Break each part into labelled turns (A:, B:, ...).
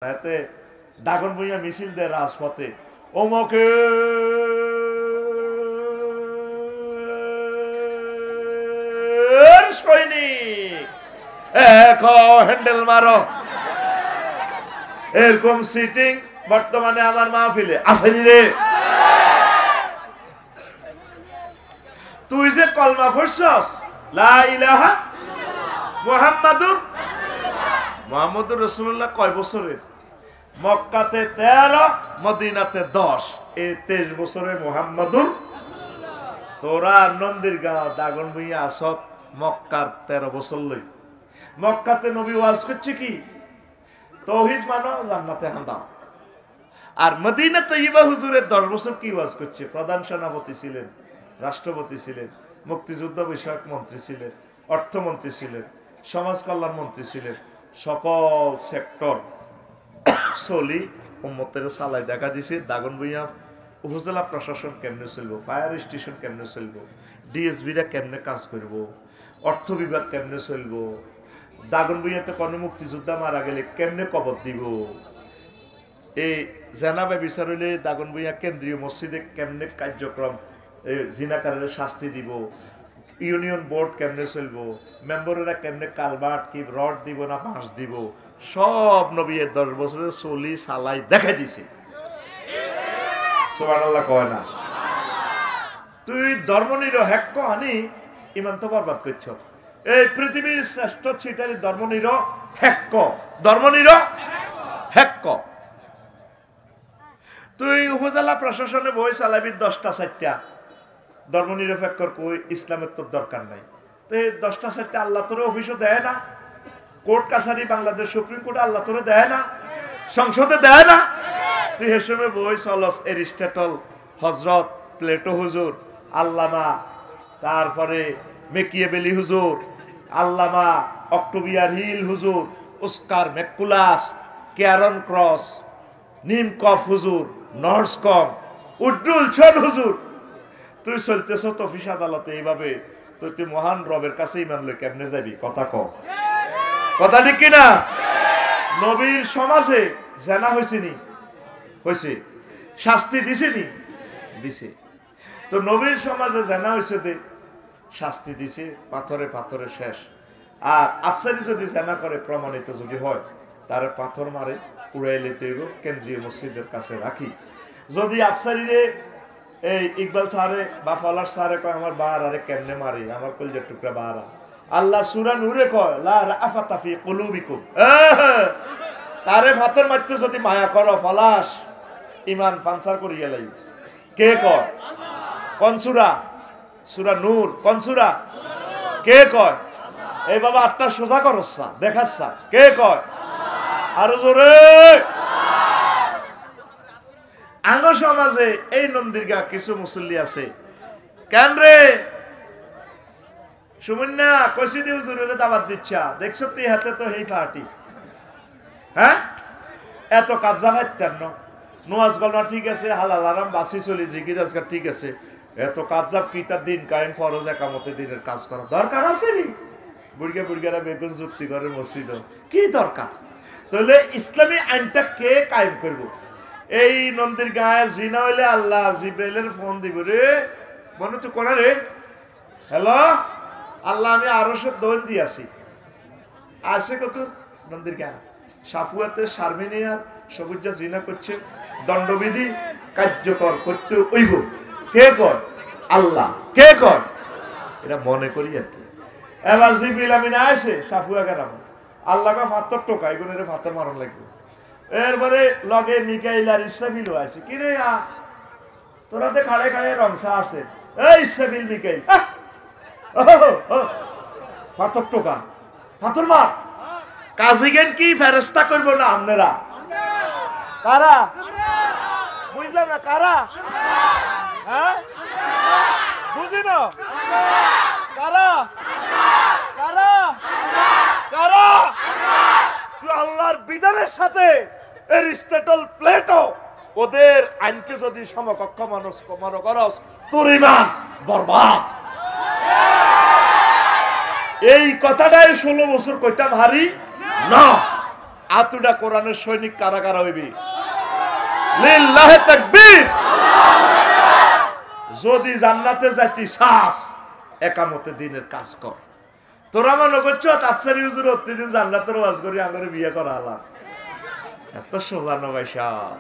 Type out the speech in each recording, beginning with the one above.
A: এতে দাগন বইয়া মিছিল দেয় রাজপথে ওমকে সৈনিক হ্যান্ডেল মারো। এরকম সিটিং বর্তমানে আমার মাহফিলে আসেনি রে। তুই যে কলমা পড়ছস লা ইলাহা মুহাম্মাদুর রাসূলুল্লাহ কয় বছরের? মক্কাতে 13, মদিনাতে 10, এই 23 বছরে মুহাম্মাদুর। তোরা নন্দীরগাঁও দাগন ভুইয়া আসত মক্কার 13 বছর লই। মক্কাতে নবী ওয়াজ করছে কি তাওহীদ মানো, জান্নাতে হাঁদাও। আর মদিনা তৈয়বা হুজুরের 10 বছর কি ওয়াজ করছে? প্রধান সেনাপতি ছিলেন, রাষ্ট্রপতি ছিলেন, মুক্তিযুদ্ধ বিষয়ক মন্ত্রী ছিলেন, অর্থমন্ত্রী ছিলেন, সমাজ কল্যাণ মন্ত্রী ছিলেন। সকল সেক্টর চলি উম্মতের সালাই দেখা দিছে। দাগন ভুইয়া উপজেলা প্রশাসন কেমনে চলবো, ফায়ার স্টেশন কেমনে চলবো, ডিএসবিরা কেমনে কাজ করব, অর্থ বিভাগ কেমনে চলবো, দাগন ভুইয়াতে কোনো মুক্তিযোদ্ধা মারা গেলে কেমনে কবর দিব, এই জেনাবে বিচার হইলে দাগন ভুইয়া কেন্দ্রীয় মসজিদে কেমনে কার্যক্রম, জিনাকারের শাস্তি দিব, ইউনিয়ন বোর্ড কেমনে চলবো, মেম্বরেরা কেমনে কালভার্ট কি রড দিব না বাঁশ দিব, সব নবী 10 বছরের চলি সালাই দেখা দিছে। সুবহানাল্লাহ কয় না? তুই ধর্মনিরো হ্যাক আনি ইমান তো বরবাদ করছ। এই পৃথিবীর শ্রেষ্ঠ ছিটারি ধর্মনিরো হ্যাক, ধর্মনিরো হ্যাক। তুই উপজেলা প্রশাসনে বই চালাবি 10টা 4টা, ধর্মনিরপেক্ষর কই ইসলামের তোর দরকার নাই। তো এই 10টা 4টা আল্লাহ তোর অফিসও দেয় না, কোর্ট কাছারি বাংলাদেশ সুপ্রিম কোর্টে আল্লাহ তোরে দেয় না, সংসদে দেয় না। তুই এ সময় বই চলস এরিস্টটল, হজরত প্লেটো হুজুর, আল্লামা, তারপরে মেকিয়েবেলি হুজুর, আল্লামা অক্টোবিয়ার হিল হুজুর, ওস্কার ম্যাকুলাস, ক্যারন ক্রস, নিমকফ হুজুর, নর্সকম, উড্ডুল ছোট হুজুর। তুই চলতেছ অফিস আদালতে এইভাবে, তুই মহান রবের কাছে ইমান লই কেমনে যাবি? কথা ক, কথা ঠিক কিনা? নবীর সমাজে জানা হয়েছে নি? হয়েছে। শাস্তি দিছে নি? দিছে। তো নবীর সমাজে জানা হয়েছে দে শাস্তি দিছে, পাথরে পাথরে শেষ। আর আফসারি যদি জানা করে প্রমাণিত যদি হয়, তার পাথর মারে উড়াইলে তৈব কেন্দ্রীয় মসজিদের কাছে রাখি। যদি আফসারিরে এই ইকবাল সারে বা ফলার সারে কয় আমার বার আরে কেমনে মারি, আমার কলজের টুকরা বারা, আল্লাহ সূরা নূরে কয় লা রাফাতা ফি কুলুবিকুম, তারে পাথর মারতে যদি মায়া করো ফলাস ঈমান ফানসার করিয়া লাই। কে কয়? কোন সূরা? সূরা নূর। কোন সূরা? কে কয়? এই বাবা আত্মা সোজা করছা দেখাচ্ছা, কে কয়? আরো জোরে। আঙ্গ সমাজে এই নন্দীরগা কিছু মুসল্লি আছে, কেন রে সুমন্যা কইছি দি হুজুরের দাওয়াত দিচ্ছা, দেখছ তুই হাতে তো হেই পার্টি, হ্যাঁ এত কাবজা পাইতেন না, নোয়াজ গলমা ঠিক আছে, হালাল আরাম বাসি চলি, জিকির আজকাল ঠিক আছে, এত কাবজাব কি তার দিন কায়েম ফরজ একামতে দিনের কাজ করা দরকার আছে নি? বুড়িয়া বুড়িয়ারা বেগুন যুক্তি করে মসজিদ কি দরকার? তাহলে ইসলামী আইনটা কে কায়েম করবো? এই নন্দীর গায়ে জিনা হইলে আল্লাহ জিব্রাইলের ফোন দিব রে, মনে তো কোনা রে, হ্যালো আল্লাহ আমি আরো সব দোন দিয়েছি, আসে কত নন্দীর গায়ে সাফুয়াতে শারমিনিয়ার সবুজা জিনা করছে, দণ্ডবিধি কার্যকর করতে ওইব। কে কর? আল্লাহ। কে কর? এটা মনে করি আর কি। এবার জিব্রাইল আমিন আসে সাফুয়া গ্রাম, আল্লাহ কা ফাত্তর টোকা এগুলোর ফাত্তর মারণ লাগবে। এরপরে লগে মিকাইল আর ইসরাফিলও আছে, কি রে তোরাতে খাড়ে খাড়ে রংসা আছে, এই ইসরাফিল মিকাইল ফাত্তর টোকা ফাত্তর মার। কাজী জ্ঞান কি ফেরেস্তা করবো না আপনারা? কারা? বুঝলাম না কারা? হ্যাঁ বুঝি না কারা? কারা? কারা? আল্লাহর বিধানের সাথে এরিস্টটল প্লেটো ওদের আইনকে যদি সমকক্ষ মানুষ মনে করস, তোর ঈমান বরবাদ। এই কথাটাই 16 বছর কইতাম হারি না। আতুডা কোরআনের সৈনিক কারা কারা হইবি? লিল্লাহি তাকবীর। যদি জান্নাতে যাইতি চাস একামতে দিনের কাজ কর। তোরা মনে করছো তাফসীর হুজুর প্রতিদিন জান্নাতের ওয়াজ করি আমারে বিয়ে করা আলা, এত সোজা নয় সাহেব।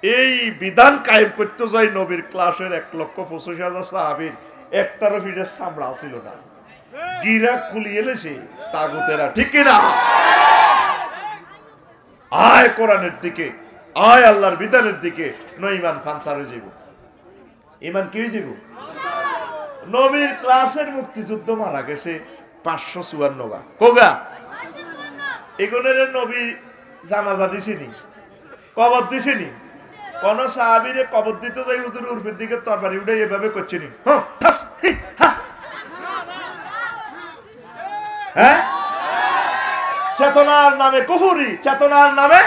A: এই বিধান কায়েম করতে যাই নবীর ক্লাসের 1,25,000 সাহাবীর একটারও ফিডের চামড়া ছিল না, গিরা খুলিয়ে এলেছে তাগুতেরা, ঠিক কিনা? আয় কোরআনের দিকে, আয় আল্লাহর বিধানের দিকে, নইমান ফানসার হয়ে যাব। ইমান কি হয়ে যাব? নবীর ক্লাসের মুক্তিযুদ্ধ মারা গেছে 554 গা কোগা। এগুলোর নবী জানাজা দিছেনি, কবর দিছেনি। কোন সাহাবীরে কবর দিতে যাই হুজুর উর্ফের দিকে তরবারি উঠে এভাবে করছেনি, হ্যাঁ? চেতনার নামে কুফরি, চেতনার নামে।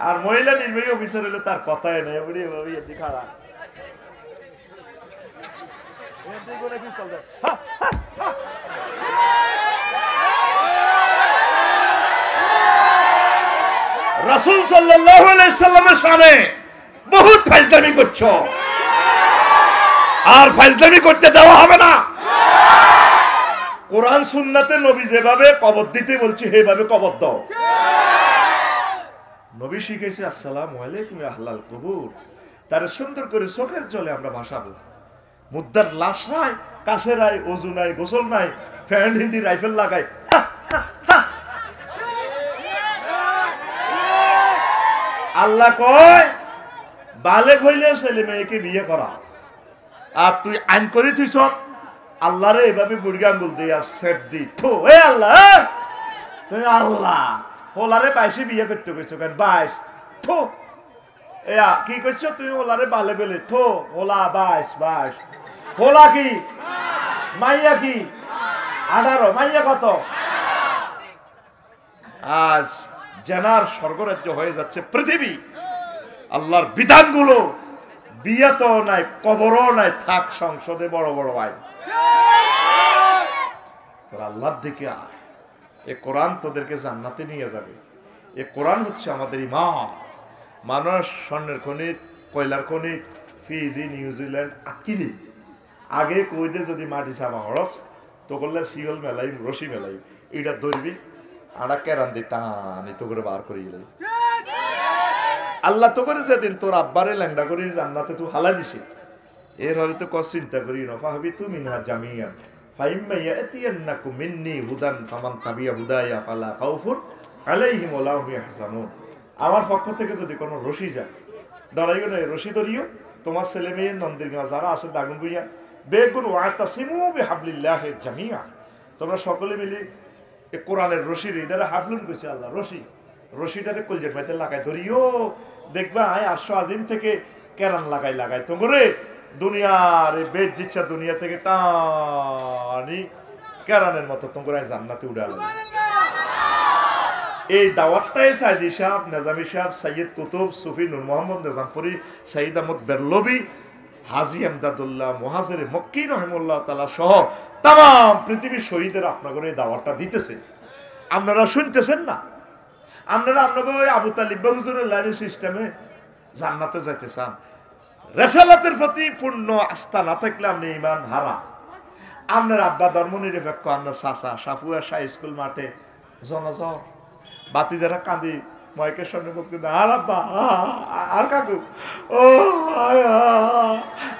A: আর মহিলা নির্বাহী অফিসার হলে তার কথাই নেই, খাড়া রাসূল সাল্লাল্লাহু আলাইহি সাল্লামের সামনে বহুত ফাইজলামি করছো, আর ফাইজলামি করতে দেওয়া হবে না। কোরআন সুন্নাতে নবী যেভাবে কবর দিতে বলছে সেভাবে কবর দাও। নবী শিখেছে আসসালামু আলাইকুম আহলাল কুবুর, তার সুন্দর করে চোখের জলে আমরা ভাসাবো। মুদ্দার লাশ নাই, কাছে নাই, ওযু নাই, গোসল নাই, ফ্যান হিন্দি রাইফেল লাগাই। আল্লাহ কয় বালেগ হইলে ছেলে মেয়েকে বিয়ে করা, আর তুই আইন করে তুইছ আল্লাহরে এভাবে বুড়ি আঙ্গুল দিয়া সেপ দি থো। এ আল্লাহ, তুমি আল্লাহ হোলারে 22 বিয়ে করতে কইছো কেন? 22 থো। এয়া কি করছো তুমি? হোলারে বালে গেলে থো, হোলা 22 হোলা কি? মাইয়া কি? 18। মাইয়া কত? আজ জেনার স্বর্গরাজ্য হয়ে যাচ্ছে পৃথিবী। আল্লাহর বিধানগুলো বিয়েতো নাই, কবরও নাই, থাক সংসদে বড় বড় আইন। তোর আল্লাহর দিকে আয়, এ কোরআন তোদেরকে জান্নাতে নিয়ে যাবে। এ কোরআন হচ্ছে আমাদের ইমান। মানুষ স্বর্ণের খনি, কয়লার খনি, ফিজি, নিউজিল্যান্ড আকিলি আগে কইতে যদি মাটি চাপা হরস তো করলে শিওল মেলাই, রশি মেলাই, এটা ধরবি আড়া কেরান দি টানি তো করে বার করে গেলে আল্লাহ তো করে যেদিন তোর আব্বারে ল্যাংডা করে জান্নাতে তুই হালা দিছি, এর হয়তো ক চিন্তা করি নফা হবি তুমি না জামিয়া ফাইম্মা ইয়াতিয়ান্নাকুম মিন্নি হুদান ফামান তাবিয়া হুদায়া ফালা খাউফুন আলাইহিম ওয়া লাহুম ইয়াহজানুন। আমার পক্ষ থেকে যদি কোনো রশি যায়, ডরাইও না, রশি ধরিও। তোমার ছেলে মেয়ে নন্দিরগাঁও যারা আছে দাগুন বুইয়া বেগুন ওয়াতাসিমু বিহাবলিল্লাহি জামিয়া, তোমরা সকলে মিলে এ কোরআনের রশি এটারে হাবলুন কইছে আল্লাহ, রশি রশিটারে কলজের মাইতে লাগাই ধরিও। দেখবা আরশ আজিম থেকে কেরান লাগাই লাগাই তোমরে দুনিয়ার বেদ জিচ্ছা দুনিয়া থেকে টানি কেরানের মতো তোমরা জান্নাতে উড়াল। এই দাওয়াতটাই সাইদি সাহেব, নেজামি সাহেব, সৈয়দ কুতুব, সুফি নূর মোহাম্মদ নেজামপুরি, সঈদ আহমদ বেরলভি, হাজী আমদাদুল্লাহ মুহাজির মক্কি রহিমাহুল্লাহ তাআলা সহ তাম পৃথিবীর শহীদের আপনাদের এই দাওয়াতটা দিতেছে। আপনারা শুনতেছেন না? আপনারা আপনাদের ওই আবু তালিব হুজুরের লাইন সিস্টেমে জান্নাতে যাইতে চান। রেসালাতের প্রতি পূর্ণ আস্থা না থাকলে আপনি ইমান হারা। আপনার আব্বা ধর্মনিরপেক্ষ, আপনার চাচা সাফুয়া শাহ স্কুল মাঠে জনজর বাতি যারা কাঁদি মাইকের সামনে বক্তৃতা, আর আব্বা আর কাকু, ও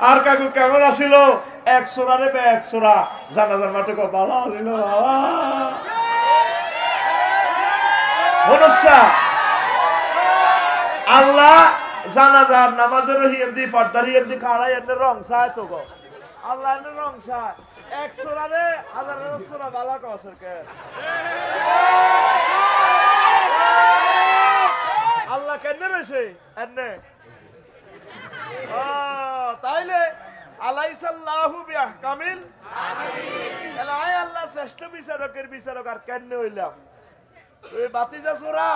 A: আর কাকু কেমন আসিল? 100 রে 100 জানাজার মাঠে ভালো আসিল বাবা। আল্লাহ জানাজার নামাজের হিন্দি পর্দার হিন্দি কাড়াই এনে রং চায় তো গো, আল্লাহ এনে রং চায় 100 রে 1000 ভালো কসরকে আল্লাহ কেন রয়েছে এনে। তাইলে আলাইসাল্লাহু বিআহকামিল হাকিমিন, আল্লাহ শ্রেষ্ঠ বিচারকের বিচারক আর কেন হইলাম? ওই বাতিজা চোরা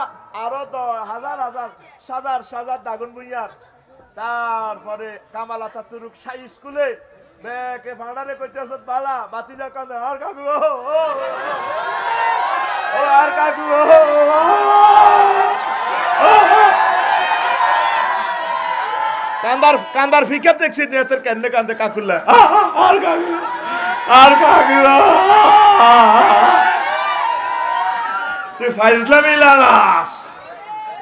A: আরো তো হাজার সাজার দাগুন বুইয়ার, তারপরে কামাল আতাতুরক শাহ স্কুলে বেকে ভাড়ারে কইতেছ বালা বাতিজা কাঁদে আর কাকু ও আর কাকু কান্দার কান্দার ফিকার দেখছি নেতের কান্দে কান্দে কাকুল্লা আর কাকু আর কাকু তুই ফাইজলামি লাগাস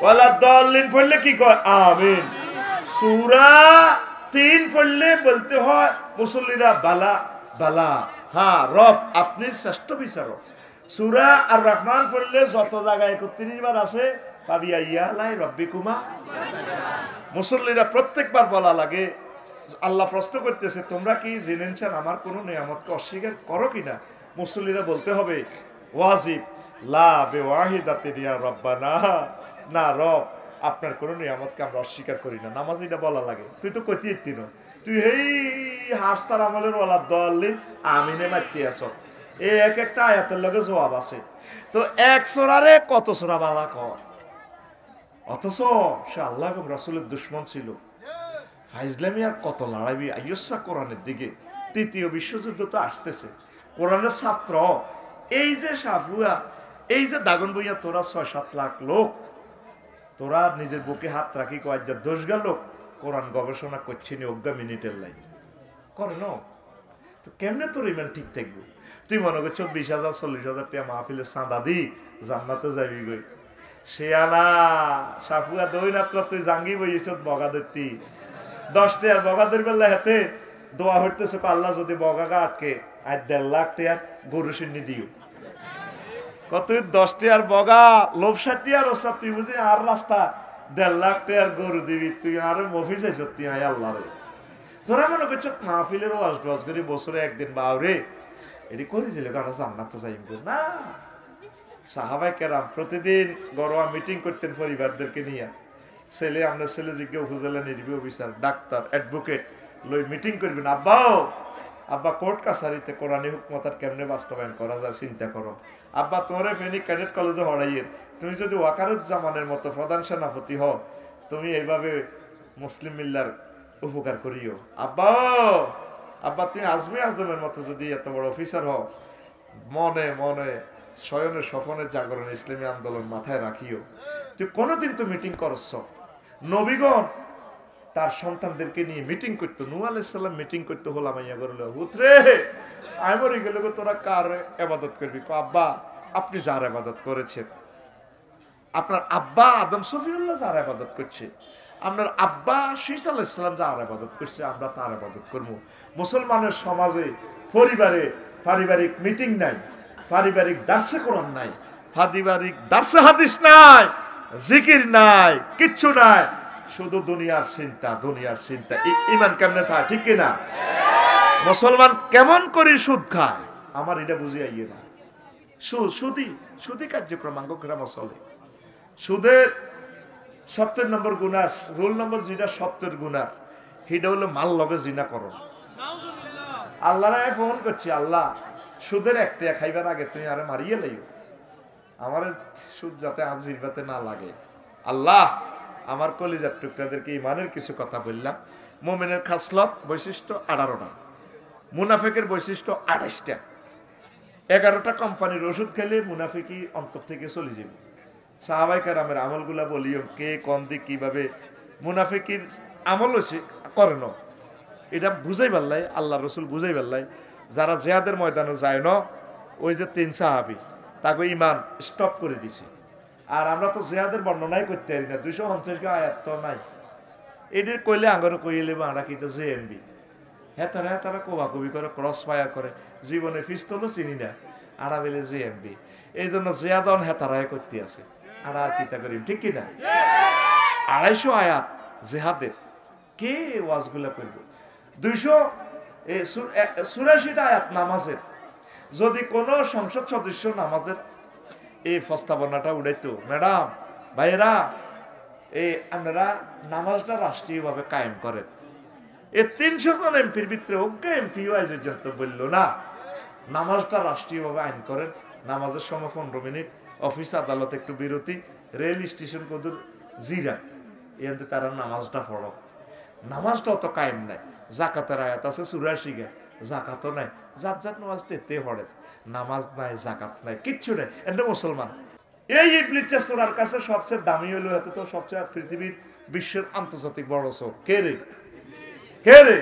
A: ওয়ালা দলিন পড়লে কি কয় আমিন সূরা 3 পড়লে বলতে হয় মুসল্লিরা বালা বালা হ্যাঁ রব আপনি শ্রেষ্ঠ বিচারক সূরা আর রহমান পড়লে যত জায়গায় 31 বার আছে পাবিয়া ইয়ালাই রব্বিকুমা মুসল্লিরা প্রত্যেকবার বলা লাগে আল্লাহ প্রশ্ন করতেছে তোমরা কি জেনেছেন আমার কোন নিয়ামতকে অস্বীকার করো কিনা মুসল্লিরা বলতে হবে ওয়াজিব লা বিওয়াহিদাতিন ইয়া রাব্বানা না রব আপনার কোন নিয়ামতকে আমরা অস্বীকার করি না নামাজ এটা বলা লাগে তুই তো কইতে ইত্তিনো তুই এই হাস্তার আমলের ওয়ালা দলিন আমিনে মারতে আসো এই এক একটা আয়াতের লগে জবাব আছে তো এক সূরারে কত সূরা বালা কর অথচ সে আল্লাহ এবং রাসূলের দুশমন ছিল ফাইজলামি আর কত লড়াইবি আইয়সা কোরআনের দিকে তৃতীয় বিশ্বযুদ্ধ তো আসতেছে কোরআনের ছাত্র এই যে সাফুয়া এই যে দাগন বইয়া তোরা ৬-৭ লাখ লোক তোরা নিজের বুকে হাত রাখি কয়েকটা 10 লোক কোরআন গবেষণা করছে নি অজ্ঞা মিনিটের লাইন করে ন তো কেমনে তোর ইমান ঠিক থাকবো তুই মনে করছো 20,000 40,000 টাকা মাহফিলের চাঁদা দি জান্নাতে যাবি গই সে আনা সাফুয়া দই নাত্র তুই জাঙ্গি বইছ বগা ধরতি 10 টাকার বগা ধরবে হাতে দোয়া হইতেছে আল্লাহ যদি বগাগা আটকে আর 1.5 লাখ টাকা গরু সিন্নি দিও কত 10 টাকার বগা লোভসাটি আর ওসব তুই বুঝি আর রাস্তা 1.5 লাখ টাকার গরু দিবি তুই আরো মফিস আইস তুই আয় আল্লাহ রে তোরা মনে করছো মাহফিলের ওয়াজ টোয়াজ করি বছরে একদিন বাউরে এটি করেছিল কারণ জান্নাতে যাইব না সাহাবায়ে কেরাম প্রতিদিন গরোয়া মিটিং করতেন পরিবারদেরকে নিয়ে ছেলে আমরা ছেলে জিজ্ঞে উপজেলা নির্বাহী অফিসার ডাক্তার অ্যাডভোকেট লই মিটিং করবেন আব্বাও আব্বা কোর্ট কাছারিতে কোরআনী হুকমতার কেমনে বাস্তবায়ন করা যায় চিন্তা করো আব্বা তোমারে ফেনী ক্যাডেট কলেজে হড়াইয়ের তুমি যদি ওয়াকারুজ্জামানের মতো প্রধান সেনাপতি হও তুমি এইভাবে মুসলিম মিল্লার উপকার করিও আব্বা আব্বা তুমি আজমে আজমের মতো যদি এত বড় অফিসার হও মনে মনে শয়নে স্বপনে জাগরণ ইসলামী আন্দোলন মাথায় রাখিও তুই কোনোদিন তো মিটিং করছ নবীগণ তার সন্তানদেরকে নিয়ে মিটিং করতো নূহ আলাইহিস সালাম মিটিং করতে হলাম আইয়া করলো হুতরে আই মরে গেলে তোরা কার ইবাদত করবি আব্বা আপনি যার ইবাদত করেছেন আপনার আব্বা আদম সফিউল্লাহ যার ইবাদত করছে আপনার আব্বা শীস আলাইহিস সালাম যার ইবাদত করছে আমরা তার ইবাদত করব মুসলমানের সমাজে পরিবারে পারিবারিক মিটিং নাই পারিবারিক দার্সে কোরআন নাই পারিবারিক দার্সে হাদিস নাই জিকির নাই কিচ্ছু নাই শুধু দুনিয়ার চিন্তা ঈমান কেমনে থাকে ঠিক কি না মুসলমান কেমন করে সুদ খায় আমার এটা বুঝি আইয়ে না সুদি কার্যক্রম আঙ্গগ্রাম চলে সুদের 70 নম্বর গুনাহ রোল নম্বর যেটা 70 গুনাহ সেটা হলো মাল লগে জিনা করো আল্লাহরে ফোন করছি আল্লাহ সুদের একটা খাইবার আগে তুমি আরে মারিয়ে লাইও আমার সুদ যাতে আজ জিরবাতে না লাগে আল্লাহ আমার কলিজার টুকরাদেরকে ইমানের কিছু কথা বললাম মুমিনের খাসলত বৈশিষ্ট্য 18টা মুনাফিকের বৈশিষ্ট্য 28টা 11টা কোম্পানির ওষুধ খেলে মুনাফিকি অন্তর থেকে চলে যাবে সাহাবায়ে কেরামের আমলগুলা বলিও কে কোন দিক কিভাবে মুনাফিকির আমল হইছে করে না এটা বুঝাই পারলাই আল্লাহ রাসূল বুঝাই পারলাই যারা জিহাদের ময়দানে যায় না ওই যে 3 সাহাবী তাকে ঈমান স্টপ করে দিছে আর আমরা তো জিহাদের বর্ণনাই করতে পারি না 250 কে আয়াত তো নাই এদের কইলে আঙ্গর কইলে আমরা কি তো জেএমবি তারা কোবাকুবি করে ক্রস ফায়ার করে জীবনে পিস্তলও চিনি না আরা বেলে জেএমবি এই জন্য জিহাদন হেতারায় করতে আছে আরা কিতা করি ঠিক কি না 250 আয়াত জিহাদের কে ওয়াজগুলা করব 284টা আয়াত নামাজের যদি কোন সংসদ সদস্য নামাজের এই প্রস্তাবনাটা উড়াইতো ম্যাডাম ভাইয়েরা এই আপনারা নামাজটা রাষ্ট্রীয়ভাবে কায়েম করেন এই 300 জন এমপির ভিতরে অজ্ঞা এমপি ওয়াইজ পর্যন্ত বললো না নামাজটা রাষ্ট্রীয়ভাবে আইন করেন নামাজের সময় 15 মিনিট অফিস আদালত একটু বিরতি রেল স্টেশন কদুর জিরা এতে তারা নামাজটা পড়ো নামাজটা অত কায়েম নাই জাকাতের আয়াত আছে 84 গে জাকাতও নাই, জাত জাত নামাজ তেতে হড়ে, নামাজ নাই, জাকাত নাই, কিচ্ছু নাই, এটা মুসলমান। এই ইবলিসের চোরার কাছে সবচেয়ে দামি হলো, এত তো সবচেয়ে পৃথিবীর বিশ্বের আন্তর্জাতিক বড় চোর কে রে? কে রে?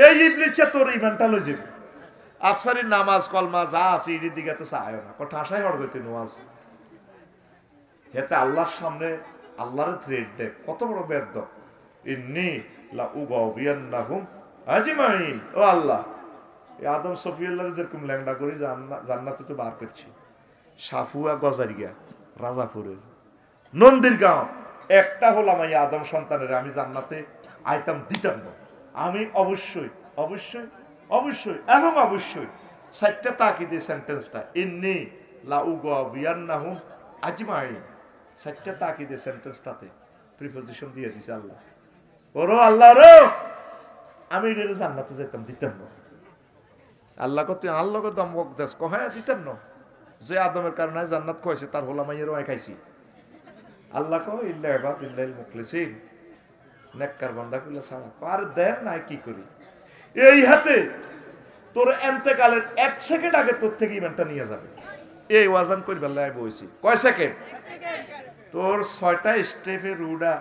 A: এই ইবলিসে তোর ইমানটা লই যাবে। আফসারির নামাজ কলমা যা আছে এর দিকে তো চায় না, কত আশাই হড়গতি নামাজ, এতে আল্লাহর সামনে আল্লাহর থ্রেড দেয়, কত বড় ব্যর্থ। ইন্নী লা উগাবিয়ান্নাহুম আজমাইন, ও আল্লাহ, এই আদম সফিউল্লাহর যেরকম ল্যাংড়া করে জান্নাতে তো বার করছি। সাফুয়া গজারিয়া রাজাপুরের নন্দীর গাঁও একটা হলাম, এই আদম সন্তানের আমি জান্নাতে আইতাম দিতাম না। আমি অবশ্যই অবশ্যই অবশ্যই এবং অবশ্যই 4টা তাকিদে সেন্টেন্সটা, ইন্নী লা উগাবিয়ান্নাহুম আজমাইন, 4টা তাকিদে সেন্টেন্সটাতে প্রিপোজিশন দিয়ে দিছে আল্লাহ। ওরো আল্লাহ রো, আমি এর জান্নাতে যেতাম দিতাম না। আল্লাহ কত আল্লাহ দমক দেশ কহে দিতেন না, যে আদমের কারণে জান্নাত খাইছে তার হোলা মাইয়ের ওয়াই খাইছি। আল্লাহ কো ইল্লা ইবাদিল্লাহিল মুখলিসিন, নেককার বান্দা গুলো ছাড়া আর দেন নাই কি করি। এই হাতে তোর এন্তেকালের 1 সেকেন্ড আগে তোর থেকে ইমানটা নিয়ে যাবে। এই ওয়াজান কইবার লাগে বইছি কয় সেকেন্ড, তোর 6টা স্টেপে রুডা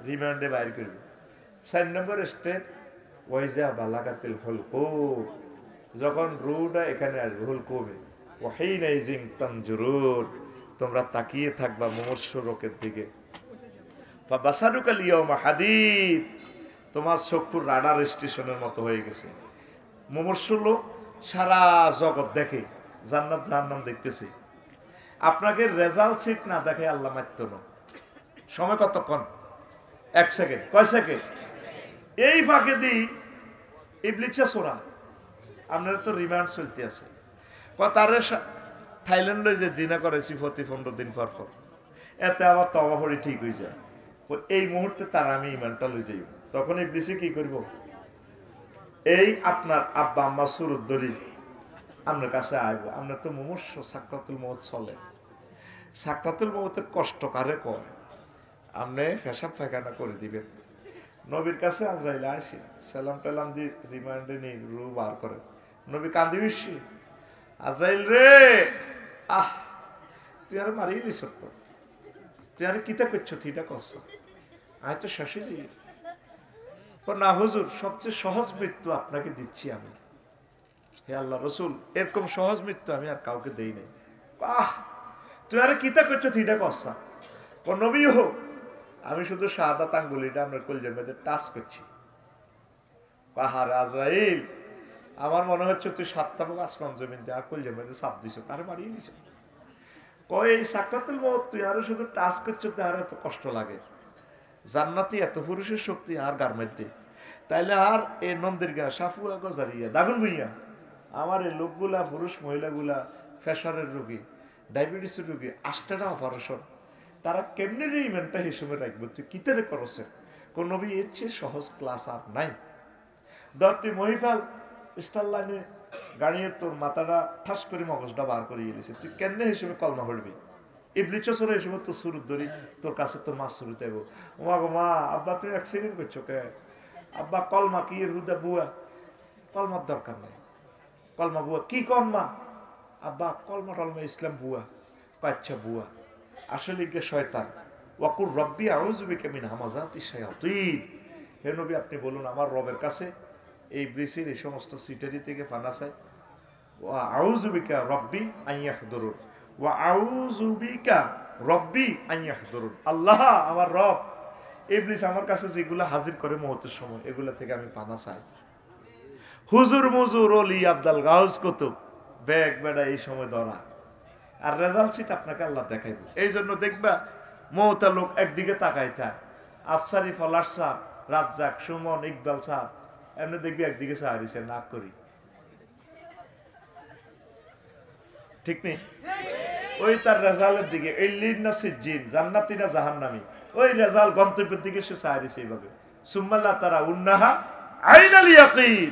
A: রিমান্ডে বাইর করবে। 4 নম্বর স্টেপ ওয়াইজা বালাগাতিল হুলকুম, যখন রুটা এখানে আসবে হুলকুমে, ওয়াহিনাইজিং তানজুরুন, তোমরা তাকিয়ে থাকবা মুমূর্ষ লোকের দিকে। ফাবাসারুকাল ইয়াউমা হাদীদ, তোমার চক্ষুর রাডার স্টেশনের মতো হয়ে গেছে। মুমূর্ষ লোক সারা জগৎ দেখে, জান্নাত জাহান্নাম দেখতেছে, আপনাকে রেজাল্ট শিট না দেখে আল্লাহ মারত না। সময় কতক্ষণ? 1 সেকেন্ড। কয় সেকেন্ড? এই ফাঁকে দিই ইবলিসে সোরা, আপনার তো রিমান্ড চলতে আছে। তারে থাইল্যান্ডে যে জিনা করেছি প্রতি 15 দিন পর পর, এতে আবার তওবা পড়ি ঠিক হয়ে যায়। এই মুহূর্তে তার আমি ইমানটা লই যাই, তখন ইবলিসে কি করব? এই আপনার আব্বা আম্মা সুরত ধরি আপনার কাছে আইব, আপনার তো মুমূর্ষ, সাকরাতুল মউত চলে। সাকরাতুল মউতের কষ্ট কারে কয়? আপনি পেশাব পায়খানা করে দিবেন। নবীর কাছে আজরাইল আইসি, সালাম টালাম দি রিমান্ডে নিয়ে রু বার করে। নবী কান্দি বেশি, আজরাইল রে, আহ তুই আর মারিয়ে দিস, তুই আর কিতা করছ, থিটা করছ, আয় তো শেষে যাই। না হুজুর, সবচেয়ে সহজ মৃত্যু আপনাকে দিচ্ছি আমি। হে আল্লাহ রসুল, এরকম সহজ মৃত্যু আমি আর কাউকে দেই নাই। আহ তুই আর কিতা করছ, থিটা করছ। ও নবী হোক, আমি শুধু শাহাদাত আঙ্গুলিটা আপনার কলজের মধ্যে টাচ করছি। পাহাড় আজরাইল, আমার মনে হচ্ছে তুই 7টা ভাগ আসমান জমিন দিয়ে আর কলজের মধ্যে চাপ দিছ, তারে মারিয়ে দিছ। কয় এই সাকরাতুল মউত তুই আরো শুধু টাচ করছো, তার এত কষ্ট লাগে। জান্নাতি এত পুরুষের শক্তি আর গার মধ্যে, তাইলে আর এই নন্দির গা সাফুয়া গজারিয়া দাগুন ভুইয়া আমার এই লোকগুলা, পুরুষ মহিলাগুলা, প্রেসারের রোগী, ডায়াবেটিসের রোগী, 8টা অপারেশন, তারা কেমনি রে ইমানটা হিসেবে রাখবো? তুই কিতারে করছে? কোন নবী এর চেয়ে সহজ ক্লাস আর নাই। তুই মহিফাল স্টার লাইনে গাড়িয়ে তোর মাথাটা ঠাস করে মগজটা বার করে গেছে, তুই কেন হিসেবে কলমা পড়বি? ইবলিসের হিসেবে তোর সুরত ধরি, তোর কাছে তোর মাছ শুরু দেবো। ওমা গো মা, আব্বা তুই অ্যাক্সিডেন্ট করছো কে? আব্বা কলমা কি রুদা বুয়া? কলমার দরকার নেই, কলমা বুয়া কি কলমা? আব্বা কলমা টলমা ইসলাম বুয়া। আচ্ছা বুয়া, আসলে কে শয়তান। ওয়াকুর রব্বি আউযু বিকা মিন হামাযাতিশ শায়াতিন, হে নবী আপনি বলুন আমার রবের কাছে এই ইবলিসের এই সমস্ত সিটারি থেকে পানা চাই। ওয়া আউযু বিকা রব্বি আন ইয়াহদুরুন, ওয়া আউযু বিকা রব্বি আন ইয়াহদুরুন, আল্লাহ আমার রব, ইবলিস আমার কাছে যেগুলো হাজির করে মুহূর্তের সময়, এগুলা থেকে আমি পানা চাই। হুজুর মুজুর ওলি আব্দুল গাউস কুতুব ব্যাগ বেড়া এই সময় ধরা, আর রেজাল্ট শিট আপনাকে আল্লাহ দেখাইব। এই জন্য দেখবা মৌতা লোক একদিকে তাকাই থাক, আফসারি, ফলার সাহ, রাজ্জাক, সুমন, ইকবাল সাহ, এমনি দেখবি একদিকে সাহারিছে না করি, ঠিক নেই? ওই তার রেজাল্টের দিকে, ইল্লিন না সিজ্জিন, জান্নাতি না জাহান্নামী, ওই রেজাল্ট গন্তব্যের দিকে সে সাহারিছে এইভাবে। সুম্মাল্লাহ তারা উন্নাহা আইনাল ইয়াকিন,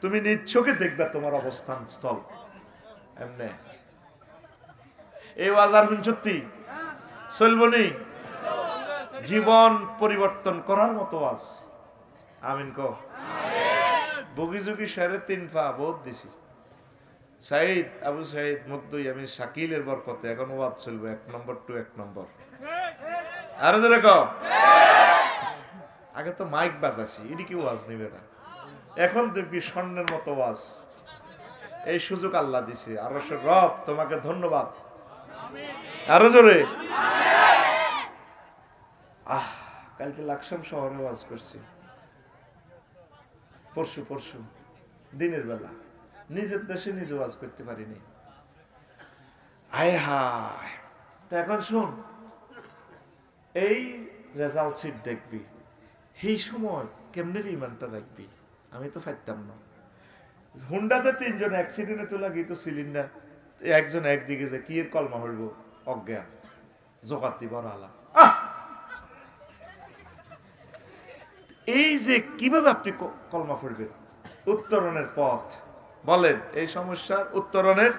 A: তুমি নিজ চোখে দেখবে তোমার অবস্থান স্থল। এমনে এই ওয়াজার হুঞ্চত্তি চলবনি, জীবন পরিবর্তন করার মতো আজ। আমিন কো। বগিজুগি শহরে 3 পা বহুত দিছি। সাইদ আবু সাইদ মুগ্ধই আমি শাকিলের বরকতে এখন ওয়াজ চলবে 1 নম্বর টু 1 নম্বর। আরো ধরে কও, আগে তো মাইক বাজাছি, এটি কি ওয়াজ নিবে না, এখন দেখবি স্বর্ণের মতো ওয়াজ। এই সুযোগ আল্লাহ দিছে, আর রব তোমাকে ধন্যবাদ। আরো জোরে। কালকে লাকসাম শহরে ওয়াজ করছি, পরশু দিনের বেলা, নিজের দেশে নিজে ওয়াজ করতে পারিনি। আয় হায়। তা এখন শুন, এই রেজাল্ট শিট দেখবি, এই সময় কেমনে ইমানটা রাখবি, আমি তো পারতাম না। হুন্ডাতে 3 জন অ্যাক্সিডেন্টে তো লাগি তো সিলিন্ডার, একজন একদিকে যে কি এর কলমা হইব অজ্ঞান, জোগাতি বড় আলা। এই যে কিভাবে আপনি কলমা পড়বেন, উত্তরণের পথ বলেন, এই সমস্যার উত্তরণের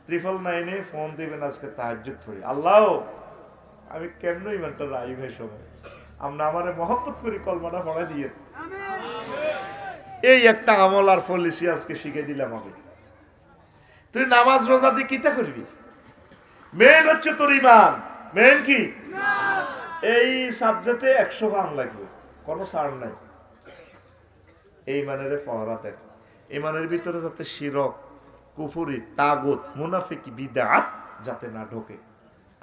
A: 999 ফোন দিবেন আজকে তাহাজ্জুদ পড়ি, আল্লাহ আমি কেমনে ইমানটা রাই ভাই সময় আমরা আমারে মহব্বত করি কলমাটা পড়াই দিয়ে। এই একটা আমল আর পলিসি আজকে শিখে দিলাম আমি। তুই নামাজ রোজা দিয়ে কিতা করবি, মেন হচ্ছে তোর ইমান। মেন কি? এই সাবজেক্টে 100 গান লাগবে, কোনো ছাড় নাই। এই ইমানের পহরা দেন, ইমানের ভিতরে যাতে শিরক, কুফরি, তাগুত, মুনাফিকি, বিদআত যাতে না ঢোকে।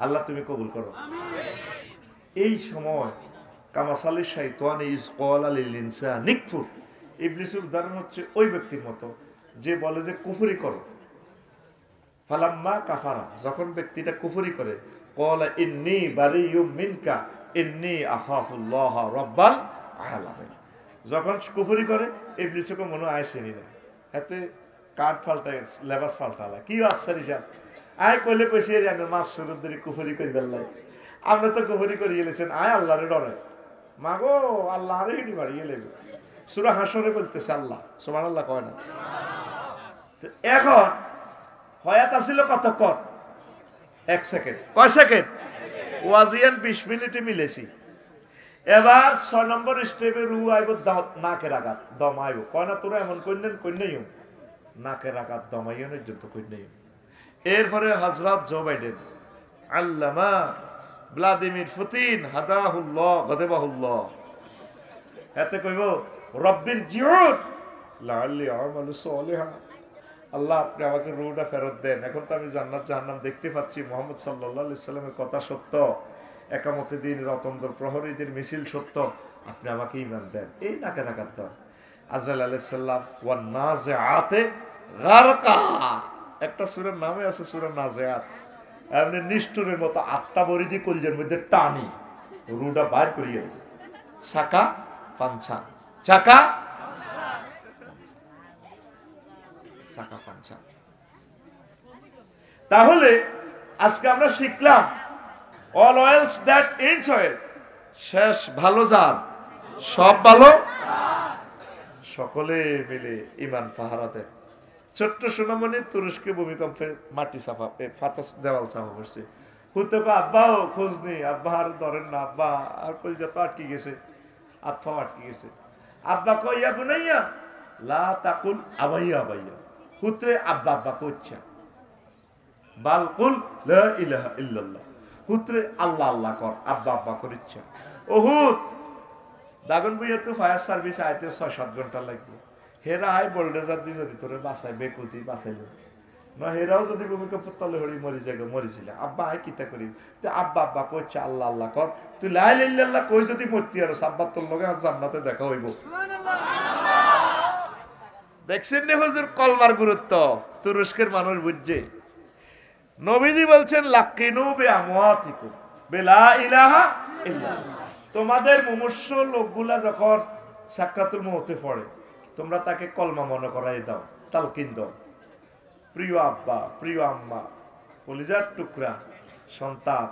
A: আল্লাহ তুমি কবুল করো। এই সময় কামাসালি শাইতানি ইজ ক্বালা লিল ইনসানি নিকফুর, ইবলিসের উদাহরণ হচ্ছে ওই ব্যক্তির মতো যে বলে যে কুফরি করো। ফালাম্মা কাফারা, যখন ব্যক্তিটা কুফরি করে, ক্বালা ইন্নী বারিয়্যুম মিনকা ইন্নী আখাফুল্লাহ রাব্বাল আলামিন, যখন কুফরি করে ইবলিসকে মনে আইসেনি না, এতে কার্ড পাল্টায়, লেবাস পাল্টালা, কি আফসার হিসাব আয় কইলে কইছি এর আমি মাছ সুরুদ্দরি কুফরি করি বেল্লাই, আপনি তো কুফরি করি গেলেছেন, আয় আল্লাহরে ডরে মাগো, আল্লাহ আরে হিডি মারিয়ে লেবে। সূরা হাসরে বলতেছে আল্লাহ, সুবহানাল্লাহ কয় না। এখন হয়াত আছিল কতক্ষণ? 1 সেকেন্ড। কয় সেকেন্ড? ওয়াজিয়ান 20 মিনিটে মিলেছি। এবার 6 নম্বর স্টেপে রু আইব, নাকের আঘাত দম আইব, কয় না তোরা এমন কইনেন কইনেই নাকের আঘাত দমাইনের যুদ্ধ কইনেই। এরপরে হযরত জো বাইডেন, আল্লামা ভ্লাদিমির পুতিন হাদাহুল্লাহ গদাবাহুল্লাহ, এতে কইব রব্বির জিউদ লাআল্লি আমালু সালিহা, আল্লাহ আপনি আমাকে রূহটা ফেরত দেন, এখন তো আমি জান্নাত জাহান্নাম দেখতে পাচ্ছি, মুহাম্মদ সাল্লাল্লাহু আলাইহি সাল্লামের কথা সত্য, একামতে দিন রতনদর প্রহরীদের মিছিল সত্য, আপনি আমাকে ঈমান দেন। এই নাকের আঘাত দাও। আজরাইল আলাইহিস সালাম ওয়ান নাজিআতে গারকা, একটা সূরার নামে আছে সূরা নাজিআত, এমনি নিষ্ঠুরের মতো আত্মা বরিদি কলজের মধ্যে টানি রুটা বাইর করিয়ে চাকা পাঞ্চা, চাকা চাকা পাঞ্চা। তাহলে আজকে আমরা শিখলাম all oils that ends oil, শেষ ভালো যার সব ভালো, সকলে মিলে ইমান পাহারা দেয়। ছোট্ট সোনামণি তুরস্কে ভূমিকম্পে মাটি চাপা, ফাতস দেওয়াল চাপা পড়ছে, হুতে আব্বাও খোঁজ নেই, আব্বা আর ধরেন না, আব্বা আর কলজা তো আটকে গেছে, আত্মাও আটকে গেছে। আব্বা কইয়া বুনাইয়া লা তাকুল আবাইয়া আবাইয়া, হুতে আব্বা আব্বা কইছা, বাল কুল লা ইলাহা ইল্লাল্লাহ, হুতে আল্লাহ আল্লাহ কর, আব্বা আব্বা করিচ্ছা। ওহুদ দাগন বইয়া তো ফায়ার সার্ভিস আইতে 6-7 ঘন্টা লাগবে, হেরা আই বোল্ডেজার দিয়ে যদি তোরে বাঁচাই বেকুতি বাঁচাইল না, হেরাও যদি ভূমিকম্প তলে হরি মরি জায়গা মরিছিল, আব্বা আই কিতা করি, তুই আব্বা আব্বা কইছে আল্লাহ আল্লাহ কর, তুই লা ইলাহা ইল্লাল্লাহ কই যদি মরতি আর আব্বা তোর লগে আর জান্নাতে দেখা হইব। দেখছেন নে হুজুর কলমার গুরুত্ব, তুরস্কের মানুষ বুঝছে। নবীজি বলছেন লাকিনু বিআমওয়াতিকুম বিলা ইলাহা ইল্লাল্লাহ, তোমাদের মুমূর্ষ লোকগুলা যখন সাকরাতুল মউতে পড়ে তোমরা তাকে কলমা মনে করাই দাও, তালকিন দাও। প্রিয় আব্বা, প্রিয় আম্মা, কলিজার টুকরা সন্তান,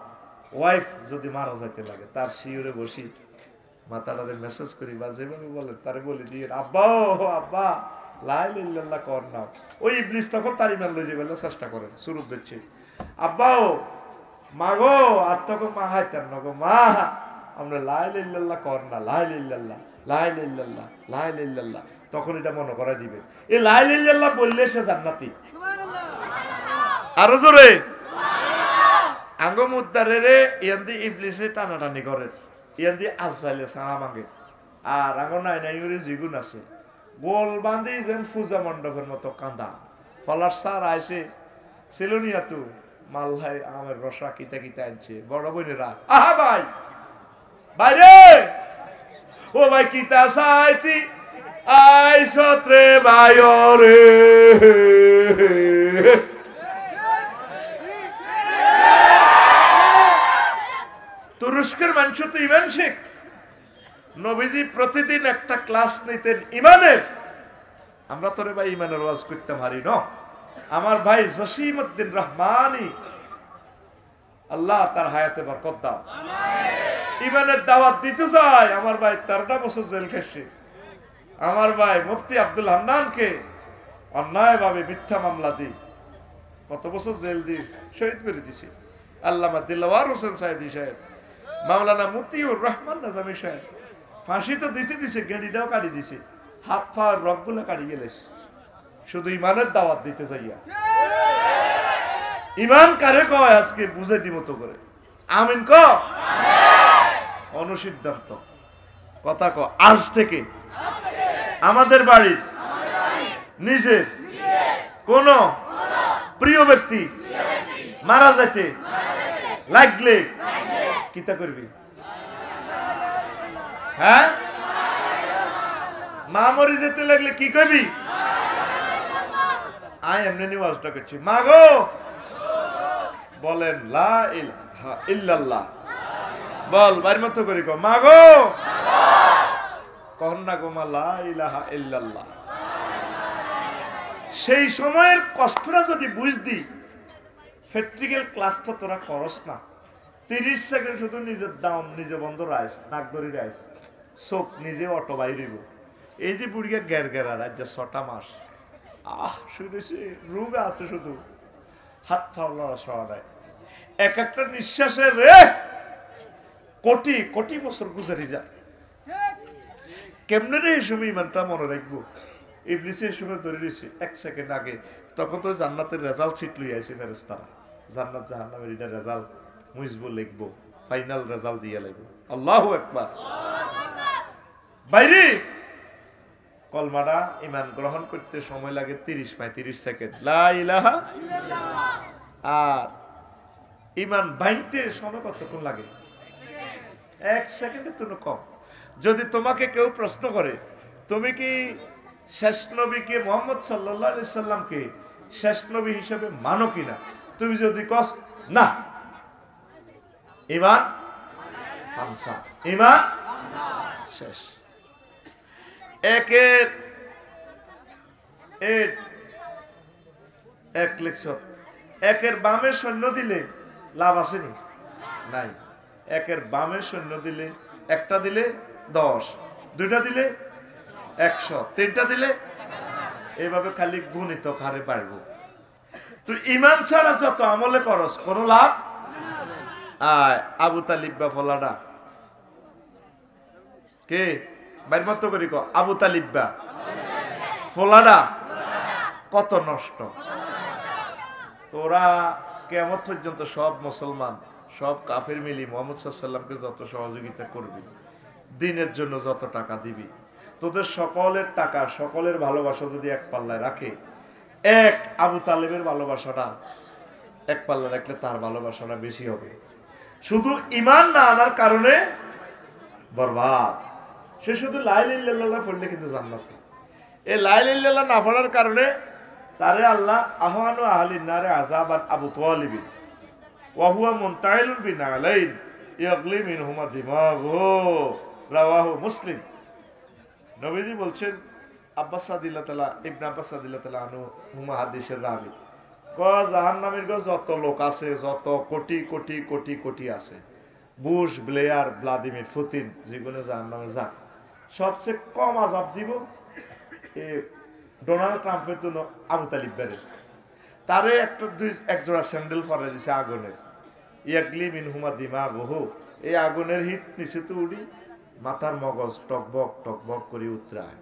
A: ওয়াইফ যদি মারা যাইতে লাগে, তার শিওরে বসি মাতাটারে মেসেজ করি বা যেভাবে বলে তারে বলি দিয়ে আব্বা ও আব্বা লা ইলাহা ইল্লাল্লাহ কর নাও। ওই ইবলিস তখন তার ইমান লই যাবে চেষ্টা করেন, শুরু দিচ্ছে আব্বা ও মা গো, আর তখন মা হাইতেন না গো, মা আমরা লা ইলাহা ইল্লাল্লাহ কর না, লা ইলাহা ইল্লাল্লাহ, লা ইলাহা ইল্লাল্লাহ, লা ইলাহা ইল্লাল্লাহ, তখন এটা মনে করাই দিবে এই লা ইলাহা ইল্লাল্লাহ বললে সে জান্নাতি। আরো জোরে আঙ্গ মুদ্দারে রে ইয়ান্দি ইবলিসে টানাটানি করে, ইয়ান্দি আজরাইলে সাড়া মাগে। আর আঙ্গ নাই নাই ওরে জিগুন আছে গোল বাঁধি যেন পূজা মণ্ডপের মতো কান্দা ফলার সার আইসে সেলুনিয়া তু মালহাই আমের রসা কিতা কিতা আনছে বড় বোনেরা, আহা ভাই বাইরে ও ভাই কিতা সাইতি আই সত্রে ভাই রে। তুরস্কের মানুষ তো ইমান শেখ, নবীজি প্রতিদিন একটা ক্লাস নিতেন ইমানের। আমরা তো রে ভাই ইমানের ওয়াজ করতে পারি না। আমার ভাই জসিমউদ্দিন রহমানি, আল্লাহ তার হায়াতে বরকত দাও, ইমানের দাওয়াত দিতে যায়। আমার ভাই 13টা বছর জেল খেয়েছে। আমার ভাই মুফতি আব্দুল হান্নানকে অন্যায় ভাবে মিথ্যা মামলা দি কত বছর জেল দি শহীদ করে দিছে। আল্লামা দিলওয়ার হোসেন সাইদি সাহেব, মাওলানা মতিউর রহমান নাজামি সাহেব ফাঁসি তো দিতে দিছে, গেঁড়িটাও কাটি দিছে, হাত পা রগগুলো কাটি গেলেছে শুধু ইমানের দাওয়াত দিতে যাইয়া। ইমান কারে কয় আজকে বুঝাই দিব তো করে, আমিন ক অনুসিদ্ধান্ত কথা ক। আজ থেকে আমাদের বাড়ির নিজের কোন প্রিয় ব্যক্তি মারা যাইতে লাগলে কিতা করবি? হ্যাঁ, মা মরি যেতে লাগলে কি করবি? আয় এমনি নিওয়াজটা করছি, মা গো বলেন লা ইলাহা ইল্লাল্লাহ, বল বাড়ির মতো করি গো, মা গো কহন না গো মা লা ইলাহা ইল্লাল্লাহ। সেই সময়ের কষ্টটা যদি বুঝদি, প্র্যাকটিক্যাল ক্লাসটা তোরা করস না, 30 সেকেন্ড শুধু নিজের দাম নিজে বন্ধ রাইস, নাক ধরি রাইস, চোখ নিজে অটো বাইরিব। এই যে বুড়িয়া গের গেরা রাজ্য 6টা মাস, আহ শুনেছি রোগ আছে শুধু হাত ফাওলা সওয়া দেয়, এক একটা নিঃশ্বাসে রে কোটি কোটি বছর গুজারি যায়। কেমনে রে এই সময় ইমানটা মনে রাখবো? ইবলিসে এই সময় ধরে দিয়েছে 1 সেকেন্ড আগে, তখন তো জান্নাতের রেজাল্ট ছিট লই আইছে ফেরেশতারা, জান্নাত জাহান্নামের এটা রেজাল্ট মুইজবো লিখবো, ফাইনাল রেজাল্ট দিয়ে লাগবো। আল্লাহু আকবার। বাইরে কলমাটা ইমান গ্রহণ করতে সময় লাগে 30-35 সেকেন্ড, লা ইলাহা ইল্লাল্লাহ। আর ইমান বাইনতে সময় কতক্ষণ লাগে? 1 সেকেন্ডের জন্য কম। যদি তোমাকে কেউ প্রশ্ন করে তুমি কি শেষ নবীকে মুহাম্মদ সাল্লাল্লাহু আলাইহি সাল্লামকে শেষ নবী হিসেবে মানো কিনা, তুমি যদি কস না, ইমান হামসা, ইমান শেষ। একের এক লেখছ, একের বামে সৈন্য দিলে লাভ আসেনি? নাই। একের বামে সৈন্য দিলে, একটা দিলে 10, দুইটা দিলে 100, তিনটা দিলে এইভাবে খালি গুণিত হারে বাড়বো। তুই ইমান ছাড়া যত আমলে করস কোনো লাভ। আবু তালিব বা ফলাডা কে বাইর মতো করি ক, আবু তালিব বা ফলাডা কত নষ্ট। তোরা কিয়ামত পর্যন্ত সব মুসলমান সব কাফের মিলি মুহাম্মদ সাল্লাল্লাহু আলাইহি ওয়াসাল্লামকে যত সহযোগিতা করবি, দিনের জন্য যত টাকা দিবি, তোদের সকলের টাকা সকলের ভালোবাসা যদি এক পাল্লায় রাখে, এক আবু তালেবের ভালোবাসাটা এক পাল্লায় রাখলে তার ভালোবাসাটা বেশি হবে। শুধু ইমান না আনার কারণে বরবাদ। সে শুধু লা ইলাহা ইল্লাল্লাহ পড়লে কিন্তু জান্নাতে। এই লা ইলাহা ইল্লাল্লাহ না পড়ার কারণে তারে আল্লাহ আহওয়ানু আহলিন নারে আযাবান আবু তালিব ওয়া হুয়া মুনতাইলুন বিনালাইন ইয়াগলি মিনহুমা দিমাগহু, রাওয়াহু মুসলিম। নবীজি বলছেন, আব্বাস রাদিয়াল্লাহু তাআলা ইবনে আব্বাস রাদিয়াল্লাহু তাআলা আনহু হুমা হাদিসের রাবি, জাহান্নামের যত লোক আছে, যত কোটি কোটি কোটি কোটি আছে, বুশ, ব্লেয়ার, ভ্লাদিমির পুতিন, যেগুলো জাহান্নামে যাক, সবচেয়ে কম আযাব দিব ডোনাল্ড ট্রাম্পের জন্য আবু তালিব বেড়ে। তারে এক জোড়া স্যান্ডেল পরে দিছে আগুনের, ইয়াগলি মিনহুমা দিমাগহু, এই আগুনের হিট নিচে তো উড়ি, মাথার মগজ টকবক করে উতরায়।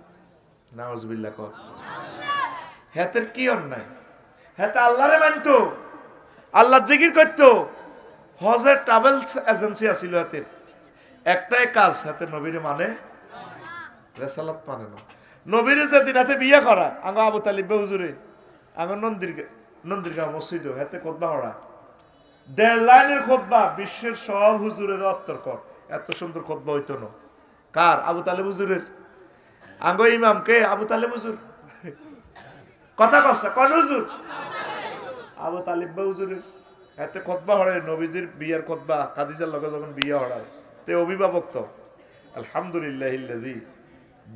A: নাউজুবিল্লাহ কর। হেতের কি অন্যায়? হেতে আল্লাহরে মানতো, আল্লাহ জিকির করতো। হজের ট্রাভেলস এজেন্সি আছিল হাতের, একটাই কাজ, হাতে নবীরে মানে, রেসালাত মানে না। নবীরে যেদিন হাতে বিয়ে করা, আঙ্গ আবু তালিব হুজুরে আঙ্গ নন্দিরগাঁও মসজিদ হাতে খুতবা করা, 1.5 লাইনের খুতবা, বিশ্বের সব হুজুরের অত্তর কর। এত সুন্দর খুতবা হইতো না। কার? আবু তালেব হুজুরের। আঙ্গ ইমাম কে? আবু তালেব হুজুর। কথা কসা কোন হুজুর? আবু তালিব হুজুরের। এত খুতবা হড়ে নবীজির বিয়ের খুতবা, কাদিজার লগে যখন বিয়ে হড়ায়, তে অভিভাবক তো আলহামদুলিল্লাহিল্লাযী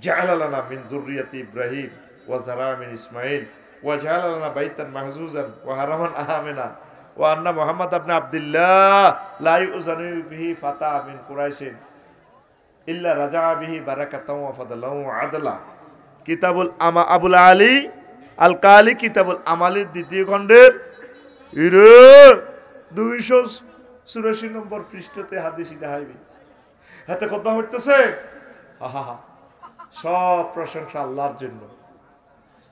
A: জাআলা লানা মিন যুররিয়াতি ইব্রাহিম ওয়া যারা মিন ইসমাঈল ওয়া জাআলা লানা বাইতান মাহজুজান ওয়া হারামান আমিনা ওয়া আন্না মুহাম্মদ ইবনে আব্দুল্লাহ লা ইউযানু বিহি ফাতা মিন কুরাইশিন ইল্লা রাজা বিহি বারাকাতাও ওয়া ফাদলাও ওয়া আদলা। কিতাবুল আবুল আলী আল কালি কিতাবুল আমালের 2য় খণ্ডের 284 নম্বর পৃষ্ঠাতে হাদিস এটা হাইবি। হাতে কথা হইতেছে, আহা সব প্রশংসা আল্লাহর জন্য।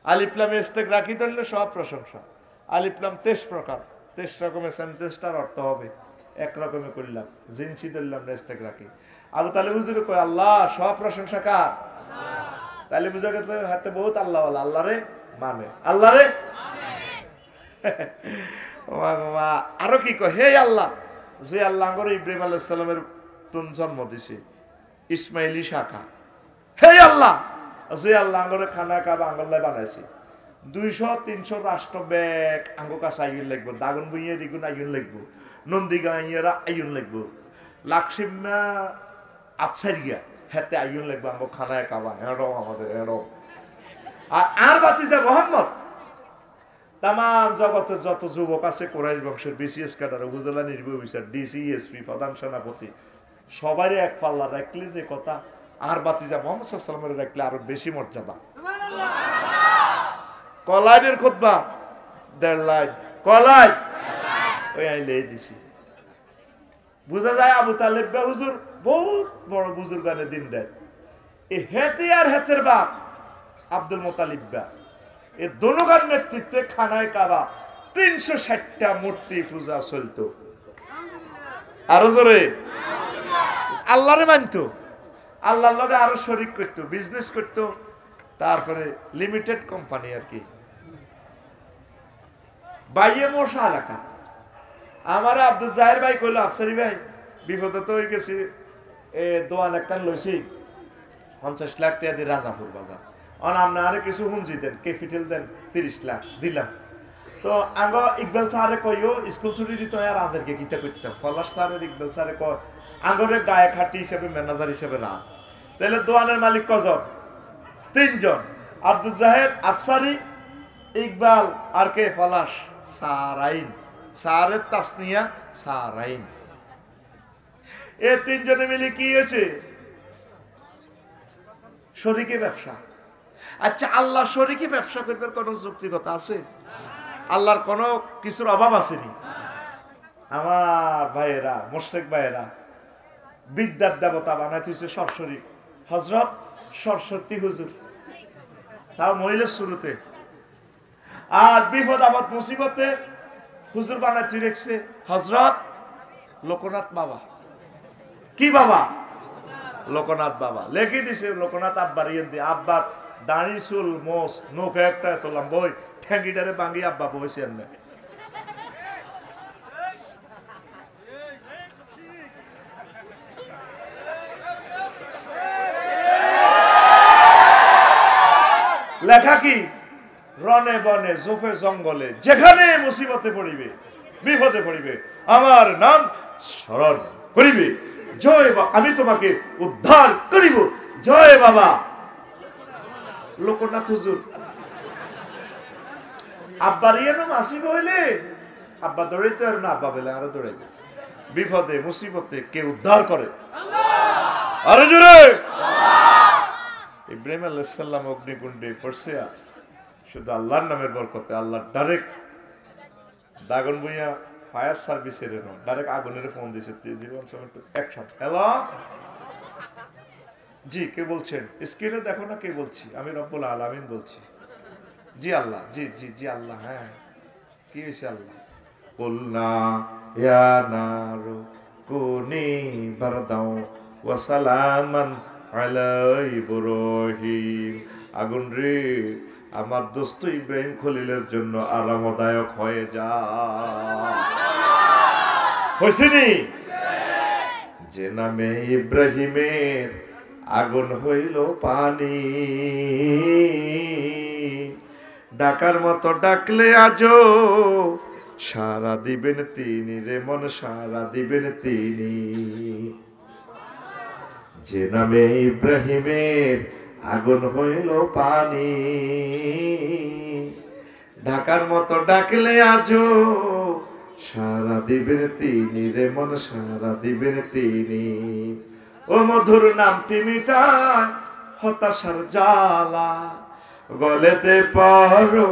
A: আলিফ লাম ইস্তেক রাখি ধরলে সব প্রশংসা। আলিফ লাম 23 প্রকার, 23 রকমের সেন্টেন্সটার অর্থ হবে এক রকমে করলাম, জিনসি ধরলাম না ইস্তেক রাখি। আবু তালেব হুজুর কয় আল্লাহ সব প্রশংসা কার? তাহলে বুঝা গেল হাতে বহুত আল্লাহ ওয়ালা, আল্লাহরে মানে, আল্লাহরে আরো কি কয়, হে আল্লাহ, যে আল্লাহ করে ইব্রাহিম আলাইহিস সালামের তুন জন্ম দিছে, ইসমাইলি শাখা, হে আল্লাহ, যে আল্লাহ করে খানা কাবা আঙ্গল্লায় বানাইছে, 200-300 রাষ্ট্র ব্যাগ আঙ্গ কাছে আইন লাগবো, দাগন বইয়ে দিগুন আইন লাগবো, নন্দীগাঁইয়েরা আইন লাগবো, লাকসিমা আফসার গিয়া হেতে আইন লাগবো আঙ্গ খানায় কাবা, এরও আমাদের এরও। আর বাতিজা মোহাম্মদ তাম জগতের যত যুবক আছে কোরাইশ বংশের, বিসিএস ক্যাডার, উপজেলা নির্বাহী অফিসার, ডিসি, এসপি, প্রধান সেনাপতি, সবারই এক পাল্লা রাখলে যে কথা, আর বাতিজা মোহাম্মদ সাল্লাল্লাহু আলাইহি ওয়াসাল্লামের রাখলে আরো বেশি মর্যাদা। কলাইনের খুতবা 1.5 লাইন, কলাই ওই আইলে দিছি। বুঝা যায় আবু তালেব হুজুর বহুত বড় বুজুর্গানে দিন দেয়। এই হেতে আর হেতের বাপ আব্দুল মুতালিব এই দোনোগার নেতৃত্বে খানায় কাবা 360টা মূর্তি পূজা চলতো। আরো জোরে আল্লাহরে মানতো, আল্লাহর লগে আরো শরীক করতো, বিজনেস করতো। তারপরে লিমিটেড কোম্পানি আর কি, বাইয়ে মশা এলাকা। আমার আব্দুল জাহের ভাই কইলো, আফসারি ভাই বিপদে তো হয়ে গেছি, দোয়ান একটা লইছি 50 লাখ টাকা দিয়ে রাজাপুর বাজার, আপনি আরো কিছু হুঞ্জি দেন, ক্যাপিটাল দেন 30 লাখ দিলাম। তো আঙ্গ ইকবাল স্যারে কইও স্কুল ছুটি দিত আর আজেরকে কিতা করতাম, ফলাস স্যারের ইকবাল স্যারে কয় আঙ্গরে গায়ে খাটি হিসেবে ম্যানেজার হিসেবে রাখ। তাহলে দোয়ানের মালিক কজন? 3 জন, আব্দুল জাহের, আফসারি, ইকবাল আর কে? ফলাস। সারাইন, সারের তাসনিয়া সারাইন। এই 3 জনে মিলে কি হয়েছে? শরীকে ব্যবসা। আচ্ছা, আল্লাহ শরীকে ব্যবসা করবার কোন যৌক্তিকতা আছে? আল্লাহর কোন কিছুর অভাব আসেনি? আমার ভাইয়েরা, মুশরিক ভাইয়েরা, বিদ্যার দেবতা বানাইতেছে সরস্বতী, হযরত সরস্বতী হুজুর, তাও মহিলার শুরুতে। আর বিপদ আপদ মুসিবতে হুজুর বানাইতে রেখেছে হযরত লোকনাথ বাবা। কি বাবা? লোকনাথ বাবা। লেখি দিছে লোকনাথ আব্বার ইয়ে দিয়ে, আব্বার দাড়ি চুল মোস নৌকা একটা তোলাম বই ঠ্যাঙ্গিটারে বাঙ্গি আব্বা বইছে এমনি। লেখা কি? রনে বনে জোফে জঙ্গলে যেখানে মুসিবতে পড়িবে, বিপদে পড়িবে, আমার নাম স্মরণ করিবে, জয় বাবা, আমি তোমাকে উদ্ধার করিব, জয় বাবা লোকনাথ হুজুর। আব্বার ইয়ে নাম আসিব হইলে আব্বা দৌড়াইতে আর না, আব্বা বলে আরো দৌড়াইবে। বিপদে মুসিবতে কে উদ্ধার করে? আরো জোরে। ইব্রাহিম আলাইহিস সালাম অগ্নিকুণ্ডে পড়ছে শুধু আল্লাহর নামের বরকতে, আল্লাহর ডাইরেক্ট দাগন ভুইয়া ফায়ার সার্ভিসের ডাইরেক্ট আগুনের ফোন দিছে জীবন একটু অ্যাকশন। হ্যালো, জি কে বলছেন? স্ক্রিনে দেখো না কে বলছি, আমি রব্বুল আলামিন বলছি। জি আল্লাহ, জি জি জি আল্লাহ। হ্যাঁ কি হয়েছে আল্লাহ? কুলনা ইয়া নারু কুনি বারদাও ওয়া সালামান আলা ইব্রাহিম। আগুন রে আমার দোস্ত ইব্রাহিম খলিলের জন্য আরামদায়ক হয়ে যা। হইছেনি? যে নামে ইব্রাহিমের আগুন হইল পানি, ডাকার মতো ডাকলে আজো সারা দিবেন তিনি রে মন, সারা দিবেন তিনি। যে নামে ইব্রাহিমের আগুন হইল পানি, ডাকার মতো ডাকলে আজো সারা দিবেন তিনি রে মন, সারা দিবেন তিনি। ও মধুর নামটি মিটায় হতাশার জ্বালা, গলেতে পরো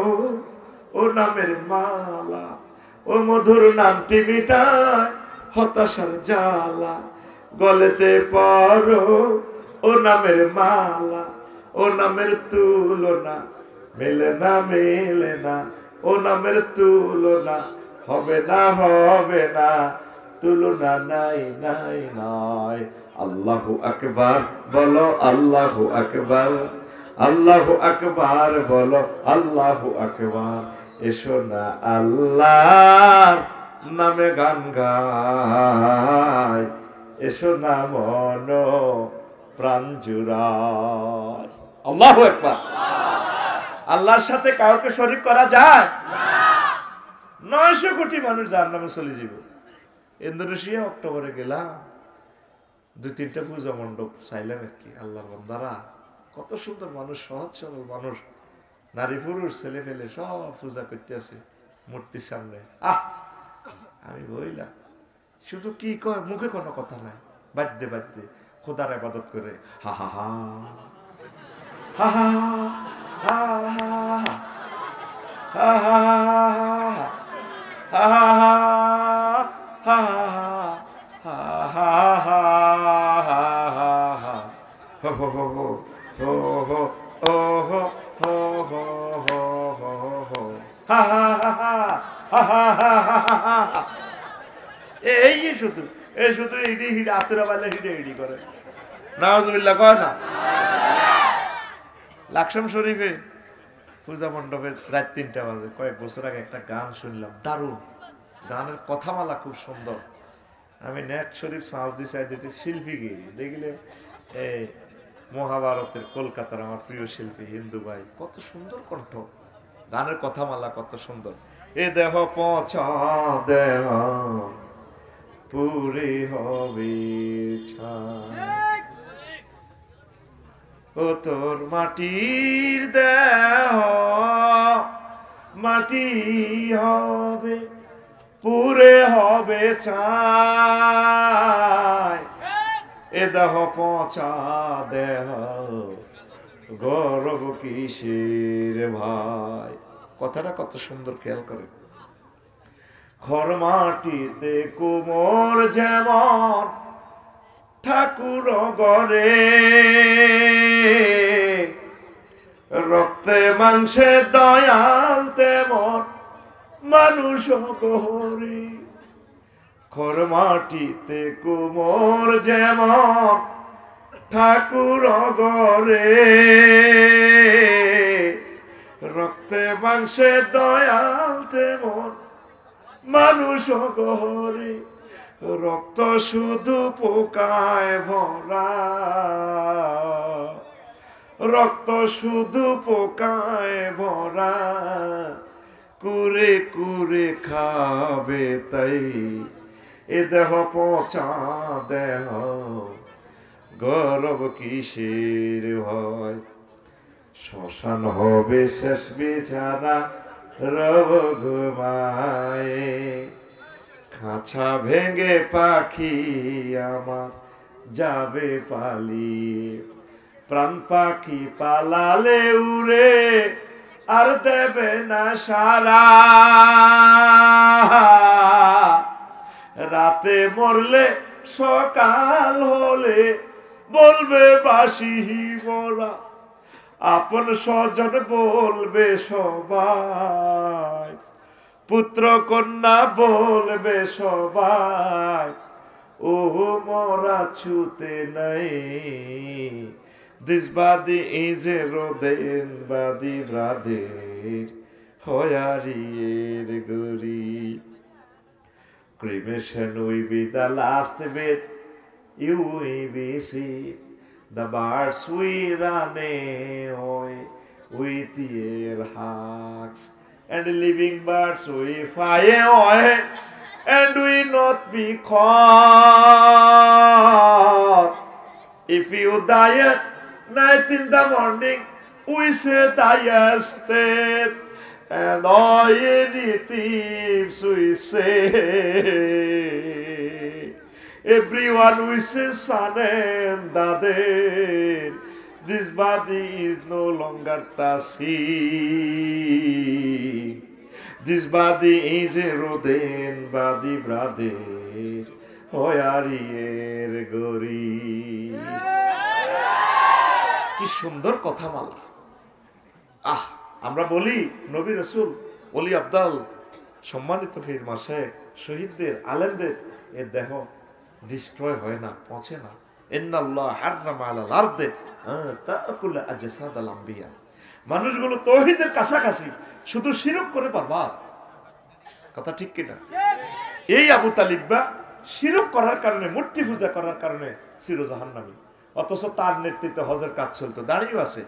A: ও নামের মালা। ও মধুর নামটি মিটায় হতাশার জ্বালা, গলেতে পরো ও নামের মালা। ও নামের তুলনা মেলে না, মেলে না। ও নামের তুলনা হবে না, হবে না। তুলনা নাই, নাই, নাই। আল্লাহু আকবার বলো, আল্লাহু আকবার, আল্লাহু আকবার বলো, আল্লাহু আকবার। এসো না আল্লাহর নামে গান গায়, এসো না মন প্রাণ জুড়ায়। আল্লাহু আকবার। আল্লাহর সাথে কাউকে শরীক করা যায় না। 900 কোটি মানুষ জাহান্নামে চলে যাবে। ইন্দোনেশিয়া অক্টোবরে গেলাম, 2-3টা পূজা মণ্ডপ চাইলাম আর কি। আল্লাহর বান্দারা কত সুন্দর মানুষ, সহজ সরল মানুষ, নারী পুরুষ ছেলে ফেলে সব পূজা করতে আছে মূর্তির সামনে। আমি বললাম শুধু কি কয়, মুখে কোনো কথা নাই, বাদ্যে বাদ্যে খোদার ইবাদত করে। হা হা হা হা হা হা হা হা এই শুধু এই শুধু ইডি হিডে আতুরা বালে হিডে হিডি করে। নাউজুবিল্লাহ কয় না। লাকসাম শরীফে পূজা মণ্ডপে রাত 3টা বাজে, কয়েক বছর আগে একটা গান শুনলাম, দারুণ গানের কথামালা খুব সুন্দর। আমি নেট শরীফ সাজ দিছি, শিল্পী গিয়ে দেখলে এই মহাভারতের কলকাতার আমার প্রিয় শিল্পী হিন্দু ভাই, কত সুন্দর কণ্ঠ, গানের কথামালা কত সুন্দর। এ দেহ পচা দেহ পুরে হবে ছাই, ও তোর মাটির দেহ মাটি হবে পুরে হবে ছাই। এ দেহ পচা দেহ গর্ব কিসের ভাই। কথাটা কত সুন্দর, খেয়াল করে। খর মাটিতে কুমোর যেমন ঠাকুর গড়ে, রক্তে মাংসে দয়াল তেমন মানুষ গড়ে। খর মাটিতে কুমোর যেমন ঠাকুর গড়ে, রক্তে মাংসে দয়াল তেমন মানুষ গড়ে। রক্ত শুধু পোকায় ভরা, রক্ত শুধু পোকায় ভরা, কুরে কুরে খাবে তাই। এ দেহ পচা দেহ গর্ব কিসের ভয়। শ্মশান হবে শেষ বিছানা রব ঘুমায়, খাঁচা ভেঙে পাখি আমার যাবে পালিয়ে। প্রাণ পাখি পালালে উড়ে আর দেবে না সারা, রাতে মরলে সকাল হলে বলবে বাসি মোরা, আপন স্বজন বলবে সবাই, পুত্র কন্যা বলবে সবাই, ও মোরা ছুতে নাই। This body is a Roden body brother, Hoyarier Guri. Cremation will be the last bit, you will be see. The birds will run away with their hugs, and the living birds will fly away, and will not be caught. If you die at night in the morning, we say thy state, and all any thieves we say. Everyone we say son and daughter, this body is no longer the same. This body is a Roden body brother, Hoyarier Gori. কি সুন্দর কথা মালা। আমরা বলি নবী রাসূল, ওলি আব্দাল, সম্মানিত পীর মাশায়েখ, শহীদদের, আলেমদের এর দেহ ডিস্ট্রয় হয় না, পচে না। ইন্নাল্লাহ হাররামা আলাল আরদি তাকুল আজসাদাল আম্বিয়া। মানুষগুলো তাওহীদের কাছাকাছি, শুধু শিরক করে বরবাদ। কথা ঠিক কিনা? এই আবু তালিবা শিরক করার কারণে, মূর্তি পূজা করার কারণে চির জাহান্নামী। অথচ তার নেতৃত্বে হজের কাজ চলতো, দাঁড়িয়ে আছে।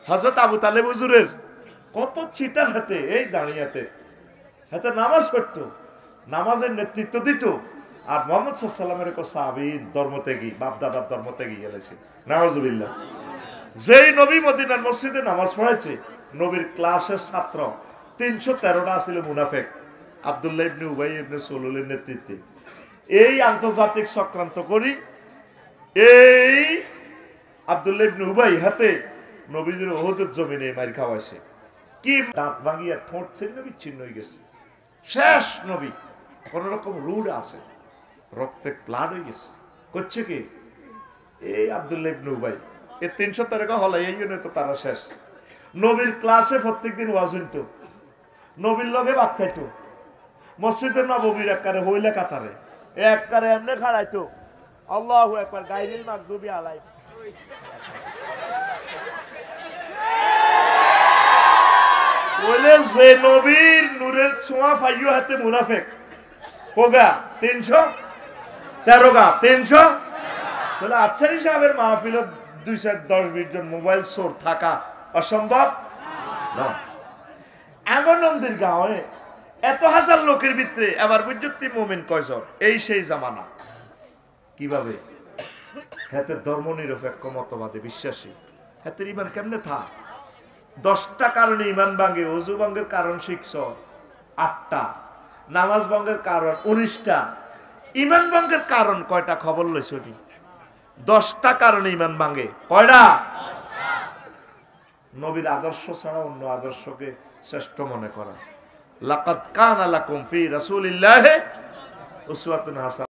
A: হযরত আবু তালেব হুজুরের কত চিটার হাতে, এই দাঁড়িয়াতে হাতে নামাজ পড়তো, নামাজের নেতৃত্ব দিত। আর মুহাম্মদ সাল্লাল্লাহু আলাইহি সাল্লামের কো সাহাবী ধর্মত্যাগী, বাপ দাদার ধর্মত্যাগী গেলেছে, নাউজুবিল্লাহ। যেই নবী মদিনার মসজিদে নামাজ পড়াইছে, নবীর ক্লাসের ছাত্র 313টা ছিল মুনাফিক, আব্দুল্লাহ ইবনে উবাই ইবনে সুলুলের নেতৃত্বে। এই আন্তর্জাতিক চক্রান্ত করি এই আব্দুল্লাহ ইবনে উবাই হাতে নবীজির উহুদের জমিনে মার খাওয়াইছে। কি দাঁত ভাঙিয়া ঠোঁট ছিন্ন বিচ্ছিন্ন হয়ে গেছে। শেষ নবী কোন রকম রুড আছে, রক্তে প্লাড হয়ে গেছে। করছে কি এই আব্দুল্লাহ ইবনে উবাই, এই 313 হল, এই জন্য তো তারা শেষ। নবীর ক্লাসে প্রত্যেকদিন ওয়াজ হইতো, নবীর লগে ভাত খাইতো, মসজিদের নববীর এককারে হইলে কাতারে এককারে এমনি খাড়াইতো, আল্লাহু আকবার, গায়রিল মাগদুবি আলাইহিম। বলে যে নবীর নূরের ছোঁয়া পাইও হাতে মুনাফিক কোগা 313 300। তাহলে আফসারি সাহেবের মাহফিল 210-20 জন মোবাইল চোর থাকা অসম্ভব না। আনন্দের গাঁয়ে এত হাজার লোকের ভিতরে আবার বুঝতি মুমিন কয়জন? এই সেই জামানা। কিভাবে? হাতে ধর্ম নিরপেক্ষ মতবাদে বিশ্বাসী, হাতের ইমান কেমনে থাক? 10টা কারণে ইমান ভাঙে। ওযু ভঙ্গের কারণ শিখছ 8টা, নামাজ ভঙ্গের কারণ 19টা, ইমান ভঙ্গের কারণ কয়টা খবর লইছো নি? 10টা কারণে ইমান ভাঙে। কয়টা? নবীর আদর্শ ছাড়া অন্য আদর্শকে শ্রেষ্ঠ মনে করা। লাকাদ কানা লাকুম ফি রাসূলিল্লাহি উসওয়াতুন হাসানাহ।